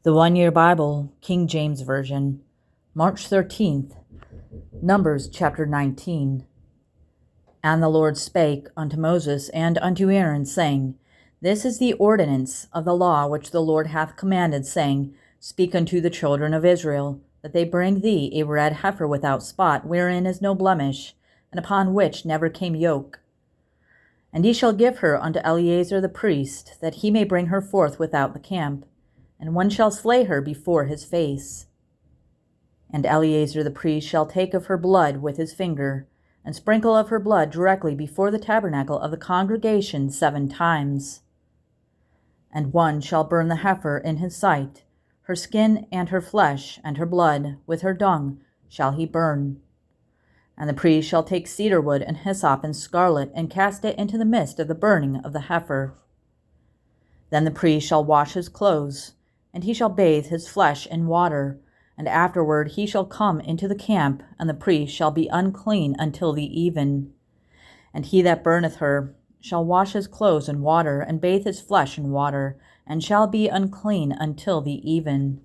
The One-Year Bible, King James Version, March 13th, Numbers chapter 19. And the Lord spake unto Moses and unto Aaron, saying, This is the ordinance of the law which the Lord hath commanded, saying, Speak unto the children of Israel, that they bring thee a red heifer without spot, wherein is no blemish, and upon which never came yoke. And ye shall give her unto Eleazar the priest, that he may bring her forth without the camp, and one shall slay her before his face. And Eleazar the priest shall take of her blood with his finger, and sprinkle of her blood directly before the tabernacle of the congregation 7 times. And one shall burn the heifer in his sight, her skin and her flesh and her blood, with her dung shall he burn. And the priest shall take cedar wood and hyssop and scarlet, and cast it into the midst of the burning of the heifer. Then the priest shall wash his clothes, and he shall bathe his flesh in water, and afterward he shall come into the camp, and the priest shall be unclean until the even. And he that burneth her shall wash his clothes in water, and bathe his flesh in water, and shall be unclean until the even.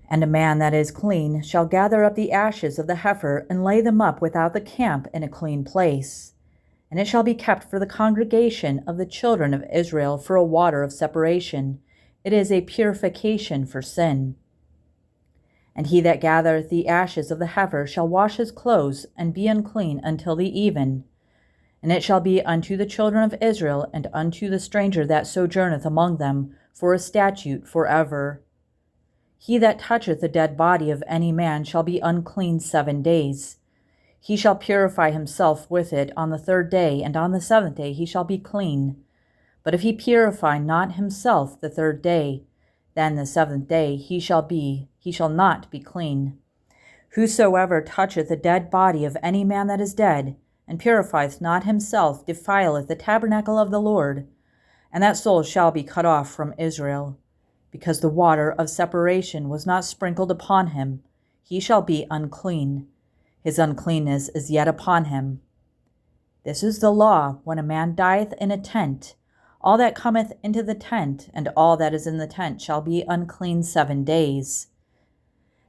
And a man that is clean shall gather up the ashes of the heifer, and lay them up without the camp in a clean place. And it shall be kept for the congregation of the children of Israel for a water of separation. It is a purification for sin. And he that gathereth the ashes of the heifer shall wash his clothes, and be unclean until the even. And it shall be unto the children of Israel, and unto the stranger that sojourneth among them, for a statute forever. He that toucheth the dead body of any man shall be unclean 7 days. He shall purify himself with it on the 3rd day, and on the 7th day he shall be clean. But if he purify not himself the 3rd day, then the 7th day he shall not be clean. Whosoever toucheth the dead body of any man that is dead, and purifieth not himself, defileth the tabernacle of the Lord, and that soul shall be cut off from Israel. Because the water of separation was not sprinkled upon him, he shall be unclean. His uncleanness is yet upon him. This is the law when a man dieth in a tent. All that cometh into the tent, and all that is in the tent, shall be unclean 7 days.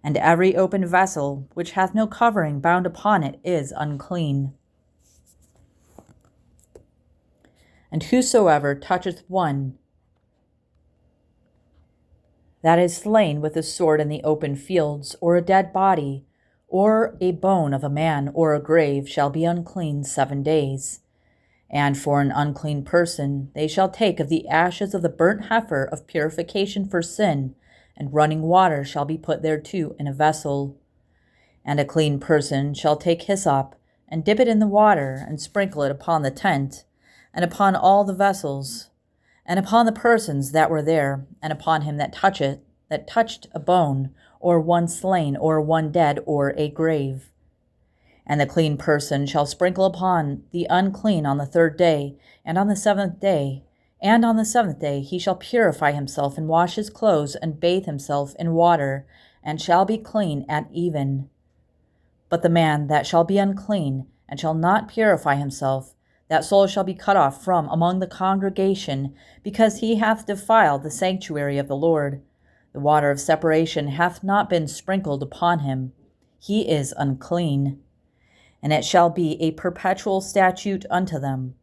And every open vessel, which hath no covering bound upon it, is unclean. And whosoever toucheth one that is slain with a sword in the open fields, or a dead body, or a bone of a man, or a grave, shall be unclean 7 days. And for an unclean person they shall take of the ashes of the burnt heifer of purification for sin, and running water shall be put thereto in a vessel. And a clean person shall take hyssop, and dip it in the water, and sprinkle it upon the tent, and upon all the vessels, and upon the persons that were there, and upon him that touched a bone, or one slain, or one dead, or a grave. And the clean person shall sprinkle upon the unclean on the 3rd day, and on the 7th day. And on the 7th day he shall purify himself, and wash his clothes, and bathe himself in water, and shall be clean at even. But the man that shall be unclean, and shall not purify himself, that soul shall be cut off from among the congregation, because he hath defiled the sanctuary of the Lord. The water of separation hath not been sprinkled upon him. He is unclean. And it shall be a perpetual statute unto them,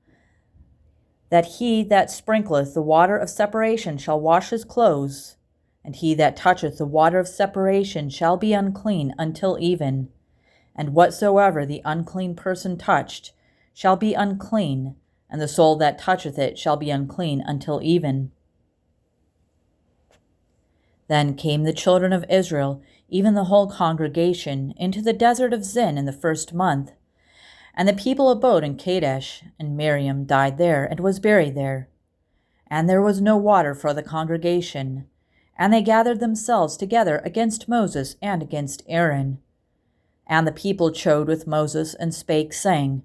that he that sprinkleth the water of separation shall wash his clothes, and he that toucheth the water of separation shall be unclean until even. And whatsoever the unclean person touched shall be unclean, and the soul that toucheth it shall be unclean until even. Then came the children of Israel, even the whole congregation, into the desert of Zin in the 1st month. And the people abode in Kadesh, and Miriam died there, and was buried there. And there was no water for the congregation. And they gathered themselves together against Moses and against Aaron. And the people chode with Moses, and spake, saying,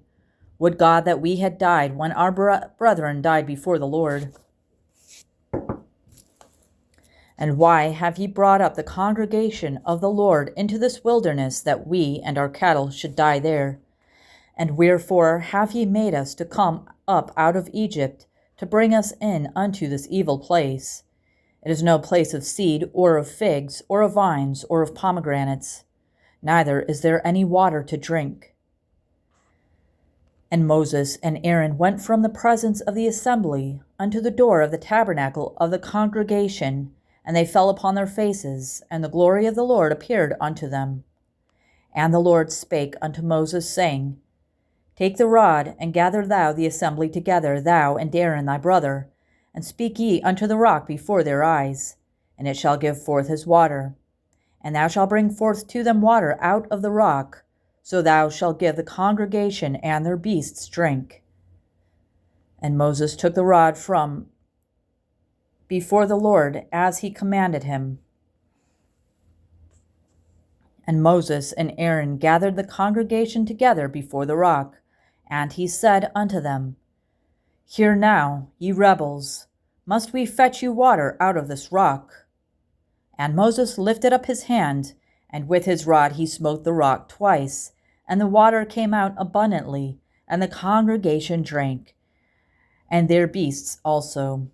Would God that we had died when our brethren died before the Lord. And why have ye brought up the congregation of the Lord into this wilderness, that we and our cattle should die there? And wherefore have ye made us to come up out of Egypt, to bring us in unto this evil place? It is no place of seed, or of figs, or of vines, or of pomegranates, neither is there any water to drink. And Moses and Aaron went from the presence of the assembly unto the door of the tabernacle of the congregation, and they fell upon their faces, and the glory of the Lord appeared unto them. And the Lord spake unto Moses, saying, Take the rod, and gather thou the assembly together, thou and Aaron thy brother, and speak ye unto the rock before their eyes, and it shall give forth his water. And thou shalt bring forth to them water out of the rock, so thou shalt give the congregation and their beasts drink. And Moses took the rod from before the Lord, as he commanded him. And Moses and Aaron gathered the congregation together before the rock, and he said unto them, Hear now, ye rebels, must we fetch you water out of this rock? And Moses lifted up his hand, and with his rod he smote the rock twice, and the water came out abundantly, and the congregation drank, and their beasts also.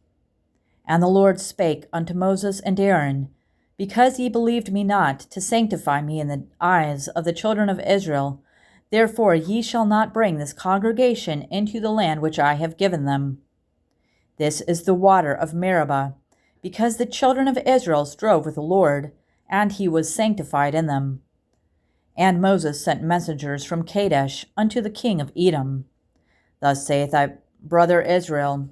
And the Lord spake unto Moses and Aaron, Because ye believed me not to sanctify me in the eyes of the children of Israel, therefore ye shall not bring this congregation into the land which I have given them. This is the water of Meribah, because the children of Israel strove with the Lord, and he was sanctified in them. And Moses sent messengers from Kadesh unto the king of Edom. Thus saith thy brother Israel,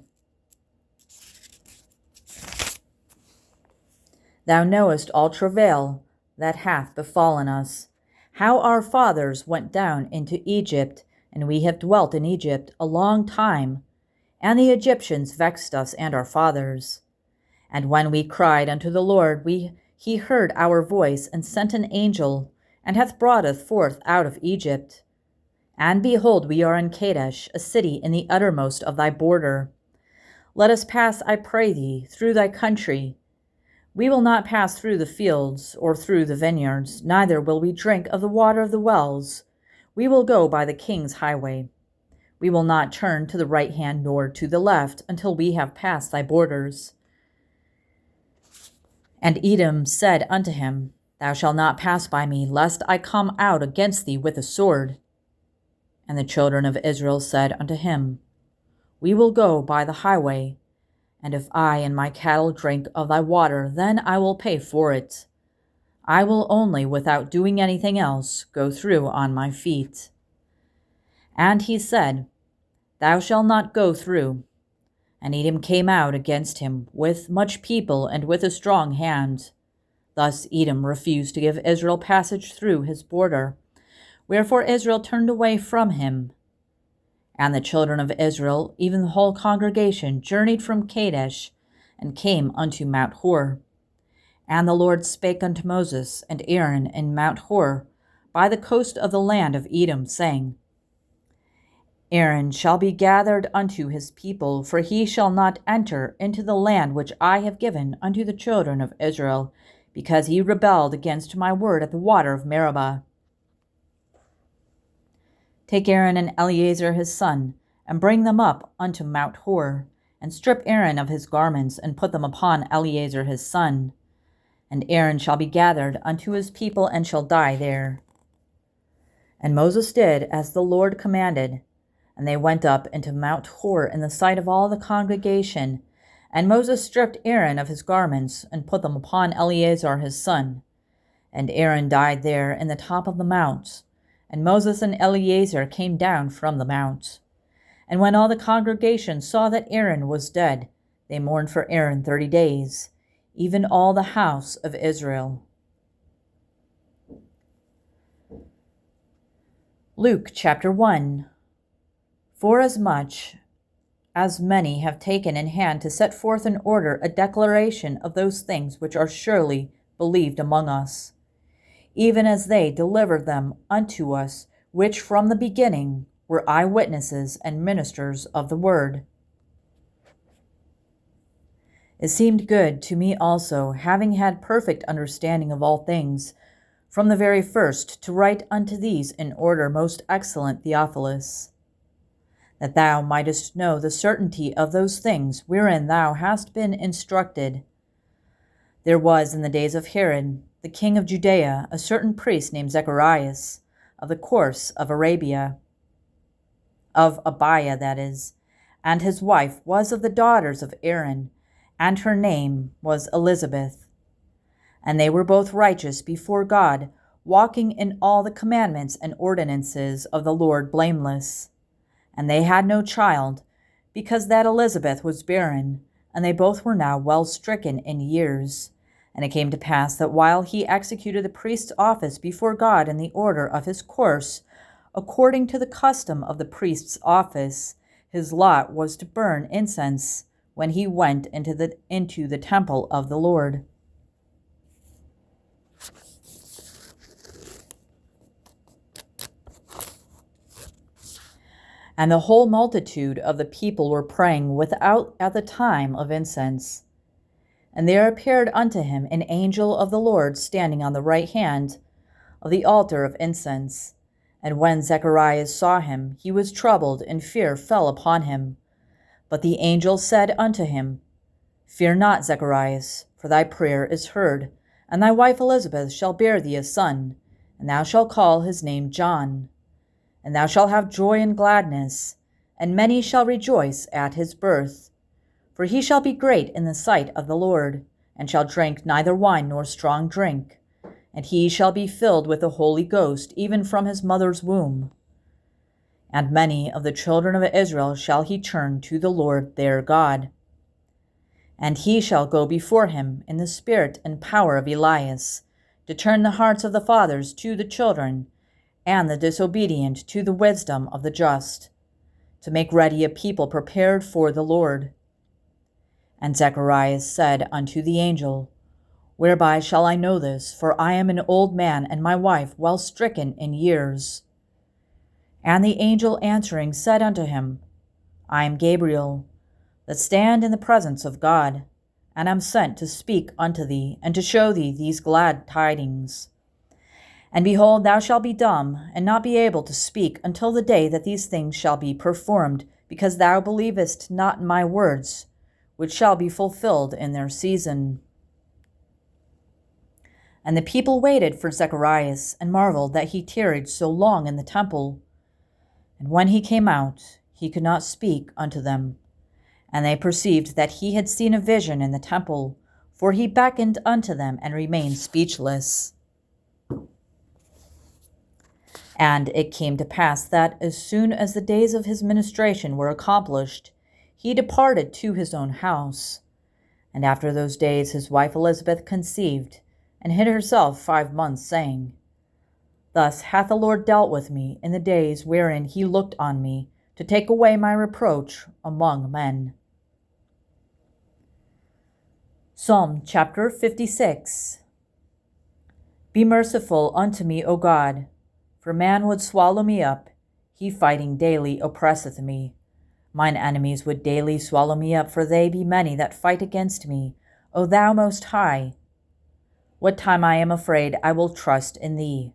Thou knowest all travail that hath befallen us, how our fathers went down into Egypt, and we have dwelt in Egypt a long time, and the Egyptians vexed us and our fathers. And when we cried unto the Lord, he heard our voice, and sent an angel, and hath brought us forth out of Egypt. And behold, we are in Kadesh, a city in the uttermost of thy border. Let us pass, I pray thee, through thy country. We will not pass through the fields, or through the vineyards, neither will we drink of the water of the wells. We will go by the king's highway. We will not turn to the right hand nor to the left, until we have passed thy borders. And Edom said unto him, Thou shalt not pass by me, lest I come out against thee with a sword. And the children of Israel said unto him, We will go by the highway, and if I and my cattle drink of thy water, then I will pay for it. I will only, without doing anything else, go through on my feet. And he said, Thou shalt not go through. And Edom came out against him with much people and with a strong hand. Thus Edom refused to give Israel passage through his border, wherefore Israel turned away from him. And the children of Israel, even the whole congregation, journeyed from Kadesh, and came unto Mount Hor. And the Lord spake unto Moses and Aaron in Mount Hor, by the coast of the land of Edom, saying, Aaron shall be gathered unto his people, for he shall not enter into the land which I have given unto the children of Israel, because he rebelled against my word at the water of Meribah. Take Aaron and Eleazar his son, and bring them up unto Mount Hor, and strip Aaron of his garments, and put them upon Eleazar his son. And Aaron shall be gathered unto his people, and shall die there. And Moses did as the Lord commanded, and they went up into Mount Hor in the sight of all the congregation. And Moses stripped Aaron of his garments, and put them upon Eleazar his son. And Aaron died there in the top of the mount. And Moses and Eleazar came down from the mount. And when all the congregation saw that Aaron was dead, they mourned for Aaron 30 days, even all the house of Israel. Luke chapter 1. Forasmuch as many have taken in hand to set forth in order a declaration of those things which are surely believed among us, even as they delivered them unto us, which from the beginning were eyewitnesses and ministers of the word. It seemed good to me also, having had perfect understanding of all things, from the very first, to write unto these in order, most excellent Theophilus, that thou mightest know the certainty of those things wherein thou hast been instructed, There was in the days of Herod, the king of Judea, a certain priest named Zacharias, of the course of Arabia, of Abiah that is, and his wife was of the daughters of Aaron, and her name was Elizabeth. And they were both righteous before God, walking in all the commandments and ordinances of the Lord blameless. And they had no child, because that Elizabeth was barren, and they both were now well stricken in years. And it came to pass that while he executed the priest's office before God in the order of his course, according to the custom of the priest's office, his lot was to burn incense when he went into the temple of the Lord. And the whole multitude of the people were praying without at the time of incense. And there appeared unto him an angel of the Lord standing on the right hand of the altar of incense. And when Zacharias saw him, he was troubled, and fear fell upon him. But the angel said unto him, Fear not, Zacharias, for thy prayer is heard, and thy wife Elizabeth shall bear thee a son, and thou shalt call his name John. And thou shalt have joy and gladness, and many shall rejoice at his birth. For he shall be great in the sight of the Lord, and shall drink neither wine nor strong drink. And he shall be filled with the Holy Ghost, even from his mother's womb. And many of the children of Israel shall he turn to the Lord their God. And he shall go before him in the spirit and power of Elias, to turn the hearts of the fathers to the children, and the disobedient to the wisdom of the just, to make ready a people prepared for the Lord. And Zacharias said unto the angel, Whereby shall I know this? For I am an old man, and my wife well stricken in years. And the angel answering said unto him, I am Gabriel, that stand in the presence of God, and am sent to speak unto thee, and to show thee these glad tidings. And behold, thou shalt be dumb, and not be able to speak until the day that these things shall be performed, because thou believest not my words, which shall be fulfilled in their season. And the people waited for Zacharias, and marveled that he tarried so long in the temple. And when he came out, he could not speak unto them. And they perceived that he had seen a vision in the temple, for he beckoned unto them and remained speechless. And it came to pass that, as soon as the days of his ministration were accomplished, he departed to his own house. And after those days his wife Elizabeth conceived, and hid herself 5 months, saying, Thus hath the Lord dealt with me in the days wherein he looked on me, to take away my reproach among men. Psalm chapter 56. Be merciful unto me, O God, for man would swallow me up, he fighting daily oppresseth me. Mine enemies would daily swallow me up, for they be many that fight against me, O thou most high. What time I am afraid, I will trust in thee.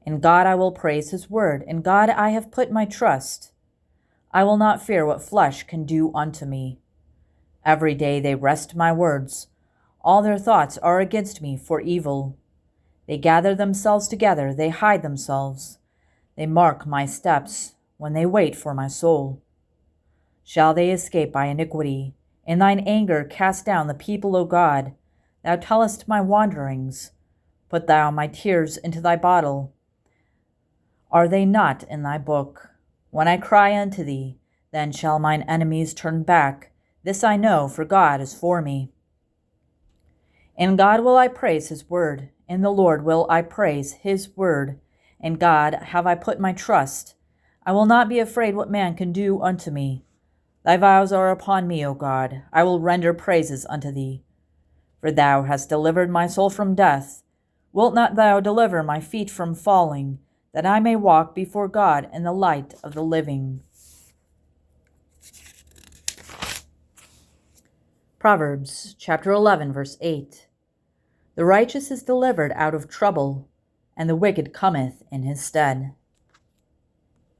In God I will praise his word, in God I have put my trust. I will not fear what flesh can do unto me. Every day they wrest my words. All their thoughts are against me for evil. They gather themselves together, they hide themselves. They mark my steps when they wait for my soul. Shall they escape by iniquity? In thine anger cast down the people, O God. Thou tellest my wanderings. Put thou my tears into thy bottle. Are they not in thy book? When I cry unto thee, then shall mine enemies turn back. This I know, for God is for me. In God will I praise his word. In the Lord will I praise his word. In God have I put my trust. I will not be afraid what man can do unto me. Thy vows are upon me, O God. I will render praises unto thee. For thou hast delivered my soul from death. Wilt not thou deliver my feet from falling, that I may walk before God in the light of the living? Proverbs chapter 11, verse 8. The righteous is delivered out of trouble, and the wicked cometh in his stead.